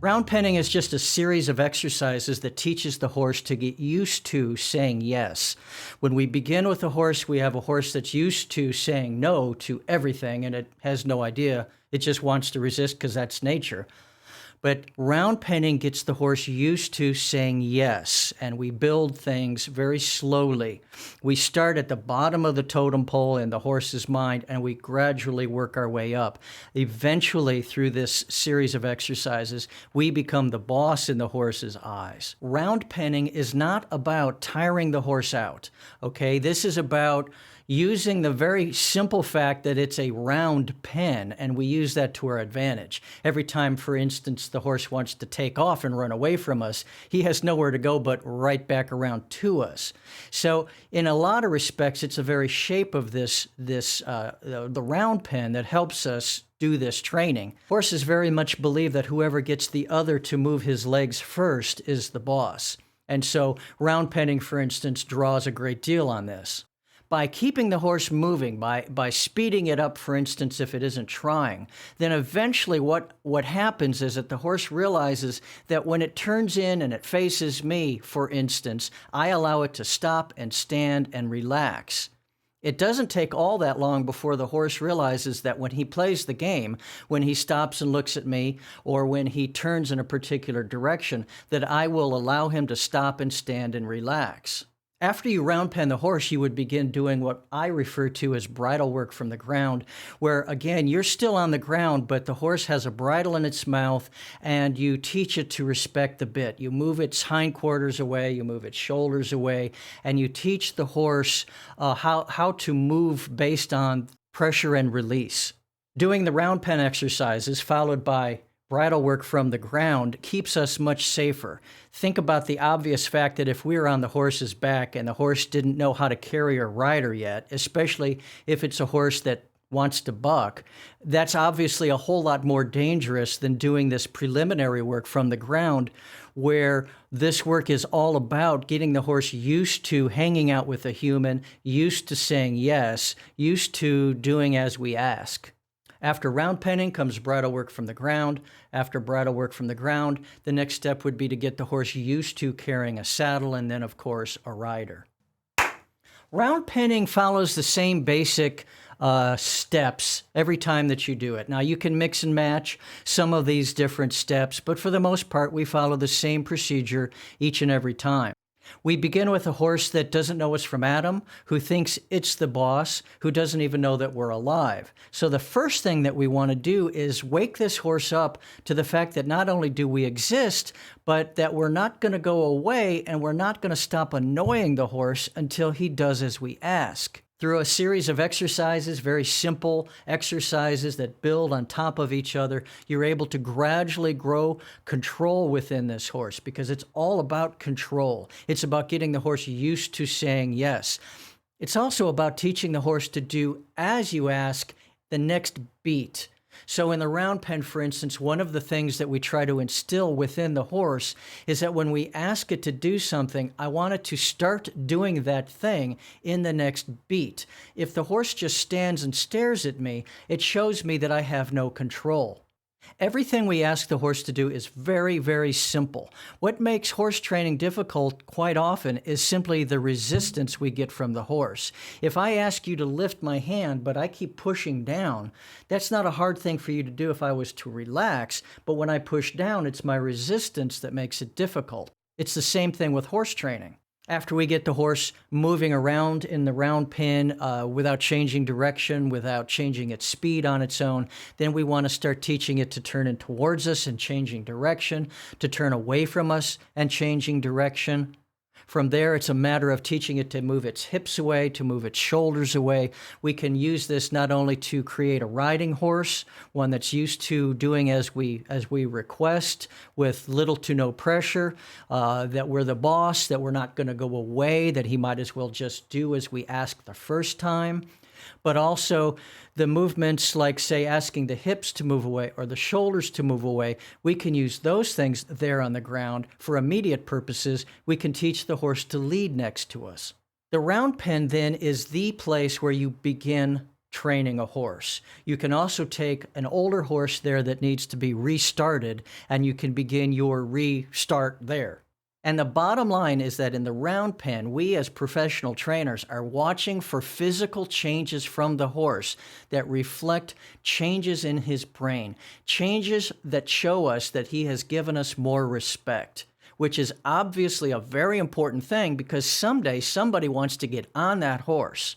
Round penning is just a series of exercises that teaches the horse to get used to saying yes. When we begin with a horse, we have a horse that's used to saying no to everything, and it has no idea. It just wants to resist because that's nature. But round penning gets the horse used to saying yes, and we build things very slowly. We start at the bottom of the totem pole in the horse's mind, and we gradually work our way up. Eventually, through this series of exercises, we become the boss in the horse's eyes. Round penning is not about tiring the horse out, okay? This is about using the very simple fact that it's a round pen, and we use that to our advantage. Every time, for instance, the horse wants to take off and run away from us, he has nowhere to go but right back around to us. So in a lot of respects, it's the very shape of the round pen that helps us do this training. Horses very much believe that whoever gets the other to move his legs first is the boss. And so round penning, for instance, draws a great deal on this. By keeping the horse moving, by speeding it up, for instance, if it isn't trying, then eventually what happens is that the horse realizes that when it turns in and it faces me, for instance, I allow it to stop and stand and relax. It doesn't take all that long before the horse realizes that when he plays the game, when he stops and looks at me, or when he turns in a particular direction, that I will allow him to stop and stand and relax. After you round pen the horse, you would begin doing what I refer to as bridle work from the ground, where, again, you're still on the ground, but the horse has a bridle in its mouth, and you teach it to respect the bit. You move its hindquarters away, you move its shoulders away, and you teach the horse how to move based on pressure and release. Doing the round pen exercises, followed by bridle work from the ground, keeps us much safer. Think about the obvious fact that if we were on the horse's back and the horse didn't know how to carry a rider yet, especially if it's a horse that wants to buck, that's obviously a whole lot more dangerous than doing this preliminary work from the ground, where this work is all about getting the horse used to hanging out with a human, used to saying yes, used to doing as we ask. After round penning comes bridle work from the ground. After bridle work from the ground, the next step would be to get the horse used to carrying a saddle and then, of course, a rider. Round penning follows the same basic steps every time that you do it. Now, you can mix and match some of these different steps, but for the most part, we follow the same procedure each and every time. We begin with a horse that doesn't know us from Adam, who thinks it's the boss, who doesn't even know that we're alive. So the first thing that we want to do is wake this horse up to the fact that not only do we exist, but that we're not going to go away and we're not going to stop annoying the horse until he does as we ask. Through a series of exercises, very simple exercises that build on top of each other, you're able to gradually grow control within this horse, because it's all about control. It's about getting the horse used to saying yes. It's also about teaching the horse to do as you ask the next beat. So in the round pen, for instance, one of the things that we try to instill within the horse is that when we ask it to do something, I want it to start doing that thing in the next beat. If the horse just stands and stares at me, it shows me that I have no control. Everything we ask the horse to do is very, very simple. What makes horse training difficult quite often is simply the resistance we get from the horse. If I ask you to lift my hand, but I keep pushing down, that's not a hard thing for you to do if I was to relax, but when I push down, it's my resistance that makes it difficult. It's the same thing with horse training. After we get the horse moving around in the round pen without changing direction, without changing its speed on its own, then we want to start teaching it to turn in towards us and changing direction, to turn away from us and changing direction. From there, it's a matter of teaching it to move its hips away, to move its shoulders away. We can use this not only to create a riding horse, one that's used to doing as we request with little to no pressure, that we're the boss, that we're not going to go away, that he might as well just do as we ask the first time. But also the movements like, say, asking the hips to move away or the shoulders to move away, we can use those things there on the ground. For immediate purposes, we can teach the horse to lead next to us. The round pen then is the place where you begin training a horse. You can also take an older horse there that needs to be restarted, and you can begin your restart there. And the bottom line is that in the round pen, we as professional trainers are watching for physical changes from the horse that reflect changes in his brain, changes that show us that he has given us more respect, which is obviously a very important thing because someday somebody wants to get on that horse.